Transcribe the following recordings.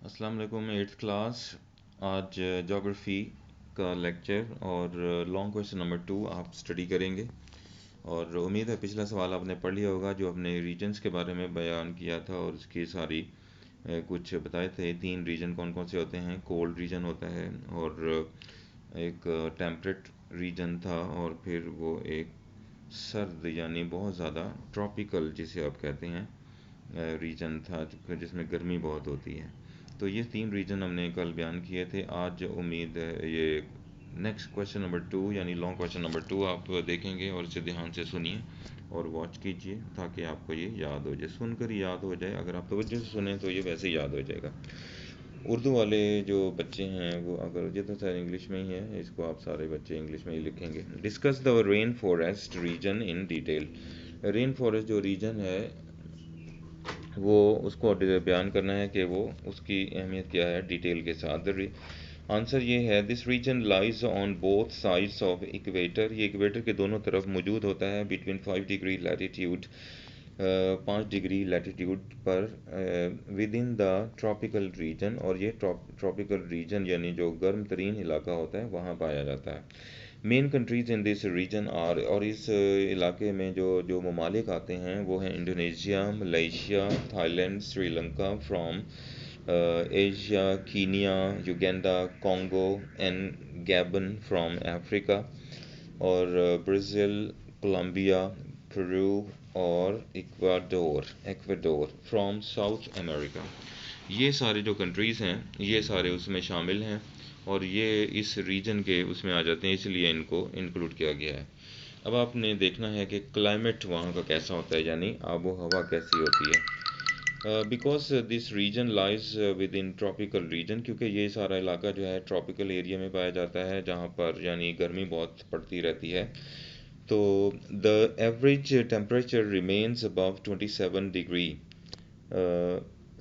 अस्सलाम वालेकुम। Eighth class. आज जोग्राफ़ी का लेक्चर और लॉन्ग क्वेश्चन नंबर 2 आप स्टडी करेंगे। और उम्मीद है पिछला सवाल आपने पढ़ लिया होगा जो हमने रीजन्स के बारे में बयान किया था और उसकी सारी कुछ बताए थे। 3 रीजन कौन कौन से होते हैं। कोल्ड रीजन होता है और एक टेम्परेट रीजन था और फिर वो एक सर्द यानी बहुत ज़्यादा ट्रॉपिकल जिसे आप कहते हैं रीजन था जिसमें गर्मी बहुत होती है। तो ये 3 रीजन हमने कल बयान किए थे। आज उम्मीद है ये नेक्स्ट क्वेश्चन नंबर 2 यानी लॉन्ग क्वेश्चन नंबर 2 आप देखेंगे और इसे ध्यान से सुनिए और वॉच कीजिए ताकि आपको ये याद हो जाए। सुनकर याद हो जाए, अगर आप तवज्जो से सुने तो ये वैसे ही याद हो जाएगा। उर्दू वाले जो बच्चे हैं वो, अगर ये तो शायद इंग्लिश में ही है, इसको आप सारे बच्चे इंग्लिश में ही लिखेंगे। Discuss the rain forest reason in detail. Rain forest जो रीजन है वो उसको बयान करना है कि वो उसकी अहमियत क्या है डिटेल के साथ। आंसर ये है, this region lies on both sides of equator. ये इक्वेटर के दोनों तरफ मौजूद होता है। Between 5 degree latitude, 5 degree latitude पर, within the tropical region. और ये ट्रॉपिकल रीजन यानी जो गर्म तरीन इलाका होता है वहाँ पाया जाता है। Main countries in this region are, और इस इलाके में जो जो ममालिक आते हैं वो हैं Indonesia, Malaysia, Thailand, Sri Lanka from Asia, Kenya, Uganda, Congo and Gabon from Africa, और ब्राज़ील, कोलंबिया, पेरू और Ecuador Ecuador from south America. ये सारे जो कंट्रीज़ हैं ये सारे उसमें शामिल हैं और ये इस रीजन के उसमें आ जाते हैं, इसलिए इनको इंक्लूड किया गया है। अब आपने देखना है कि क्लाइमेट वहाँ का कैसा होता है, यानी आबो हवा कैसी होती है। Because this region lies with in tropical region, क्योंकि ये सारा इलाका जो है ट्रॉपिकल एरिया में पाया जाता है जहाँ पर यानी गर्मी बहुत पड़ती रहती है। तो the average temperature remains above 27 degree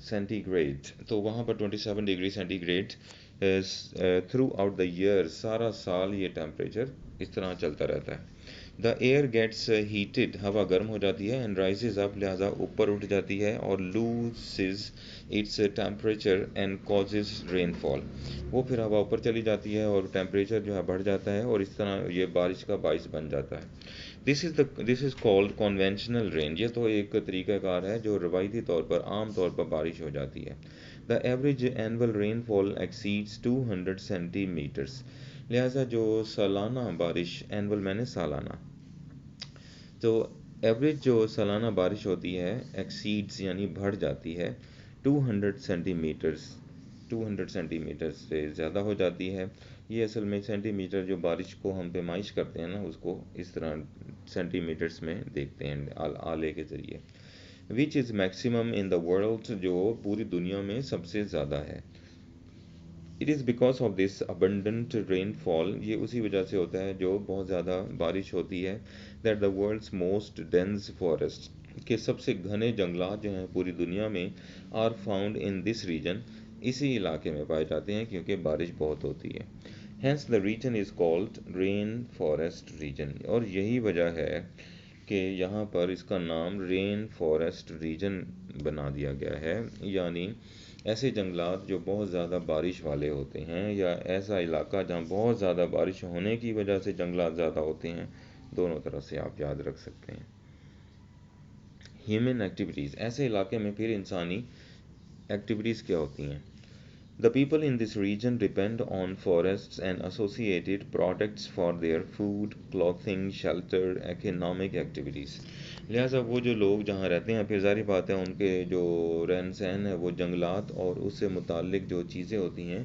centigrade. तो वहाँ पर 27 degree centigrade through out the year, सारा साल ये टेम्परेचर इस तरह चलता रहता है। द एयर गेट्स हीटेड, हवा गर्म हो जाती है, एंड राइजेज अप, लिहाजा ऊपर उठ जाती है, और loses its temperature and causes rainfall. वो फिर हवा ऊपर चली जाती है और टेम्परेचर जो है बढ़ जाता है और इस तरह ये बारिश का बाइस बन जाता है। This is called conventional rain. ये तो एक तरीक़ाकार है जो रवायती तौर पर आम तौर पर बारिश हो जाती है। The average annual rainfall exceeds 200 centimetres. लिहाजा जो सालाना बारिश, एनुअल मैंने सालाना, तो एवरेज जो सालाना बारिश होती है एक्सीड्स यानी बढ़ जाती है 200 सेंटीमीटर्स, 200 सेंटीमीटर से ज़्यादा हो जाती है। ये असल में सेंटीमीटर, जो बारिश को हम पैमाइश करते हैं ना, उसको इस तरह सेंटीमीटर्स में देखते हैं आले के ज़रिए। Which is maximum in the world, जो पूरी दुनिया में सबसे ज़्यादा है। It is because of this abundant rainfall, ये उसी वजह से होता है जो बहुत ज़्यादा बारिश होती है। That the world's most dense forest, के सबसे घने जंगलात जो हैं पूरी दुनिया में, are found in this region, इसी इलाके में पाए जाते हैं क्योंकि बारिश बहुत होती है। Hence the region is called rain forest region, और यही वजह है कि यहाँ पर इसका नाम रेन फॉरेस्ट रीजन बना दिया गया है। यानी ऐसे जंगलात जो बहुत ज़्यादा बारिश वाले होते हैं, या ऐसा इलाका जहाँ बहुत ज़्यादा बारिश होने की वजह से जंगलात ज़्यादा होते हैं, दोनों तरह से आप याद रख सकते हैं। ह्यूमन एक्टिविटीज़, ऐसे इलाके में फिर इंसानी एक्टिविटीज़ क्या होती हैं। The people in this region depend on forests and associated products for their food, clothing, shelter, economic activities. लिहाजा वो जो लोग जहाँ रहते हैं, फिर ज़ाहिर बात है उनके जो रहन सहन है वो जंगलात और उससे मुतालिक जो चीज़ें होती हैं,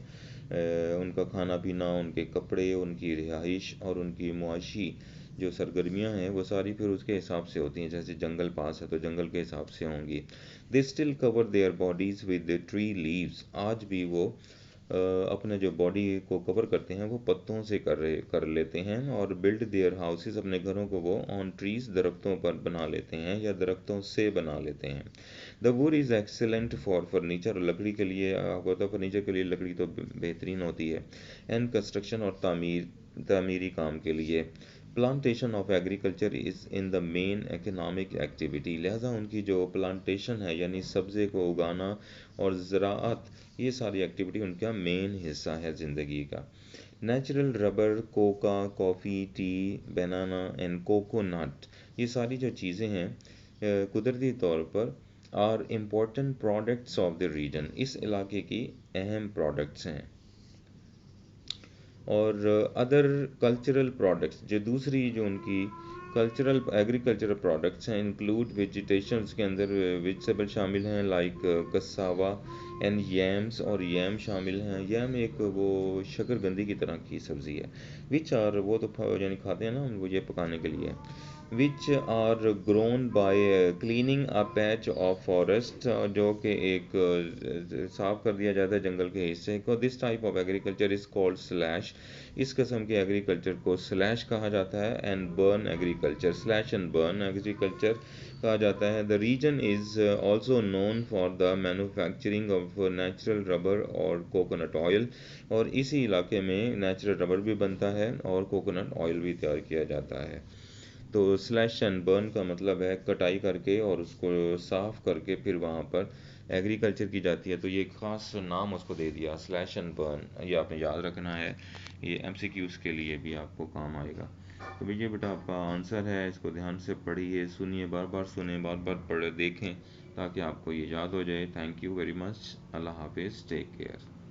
उनका खाना पीना, उनके कपड़े, उनकी रिहाइश और उनकी मुआशी जो सरगर्मियाँ हैं वो सारी फिर उसके हिसाब से होती हैं। जैसे जंगल पास है तो जंगल के हिसाब से होंगी। They still cover their bodies with tree leaves, आज भी वो अपने जो बॉडी को कवर करते हैं वो पत्तों से कर लेते हैं। और बिल्ड देयर हाउसेस, अपने घरों को वो ऑन ट्रीज, दरख्तों पर बना लेते हैं या दरख्तों से बना लेते हैं। The wood is excellent for furniture, लकड़ी के लिए आपको पता, फर्नीचर के लिए लकड़ी तो बेहतरीन होती है। एंड कंस्ट्रक्शन, और तामीरी काम के लिए। Plantation of agriculture is in the main economic activity, लिहाजा उनकी जो प्लांटेशन है यानी सब्ज़े को उगाना और ज़राअत, ये सारी एक्टिविटी उनका मेन हिस्सा है ज़िंदगी का। Natural rubber, coca, coffee, tea, banana and coconut, ये सारी जो चीज़ें हैं कुदरती तौर पर are important products of the region, इस इलाके की अहम प्रोडक्ट्स हैं। और अदर कल्चरल प्रोडक्ट्स, जो दूसरी जो उनकी कल्चरल एग्रीकल्चरल प्रोडक्ट्स हैं, इंक्लूड वेजिटेशंस के अंदर वेजिटेबल शामिल हैं लाइक कसावा एंड यम्स, और यम शामिल हैं। यम एक वो शकरकंदी की तरह की सब्ज़ी है, विच आर वो तो यानी खाते हैं ना वो, ये पकाने के लिए, which are grown by cleaning a patch of forest, जो कि एक साफ़ कर दिया जाता है जंगल के हिस्से को। This type of agriculture is called slash, इस किस्म के एग्रीकल्चर को स्लैश कहा जाता है। And burn agriculture, slash and burn agriculture कहा जाता है। The region is also known for the manufacturing of natural rubber और कोकोनट ऑयल, और इसी इलाके में नेचुरल रबर भी बनता है और कोकोनट ऑयल भी तैयार किया जाता है। तो स्लैश एंड बर्न का मतलब है कटाई करके और उसको साफ़ करके फिर वहाँ पर एग्रीकल्चर की जाती है, तो ये ख़ास नाम उसको दे दिया स्लैश एंड बर्न। ये आपने याद रखना है, ये MCQs के लिए भी आपको काम आएगा। तो भैया बेटा आपका आंसर है, इसको ध्यान से पढ़िए, सुनिए, बार बार सुने, बार बार पढ़े देखें ताकि आपको ये याद हो जाए। थैंक यू वेरी मच, अल्लाह हाफिज़, टेक केयर।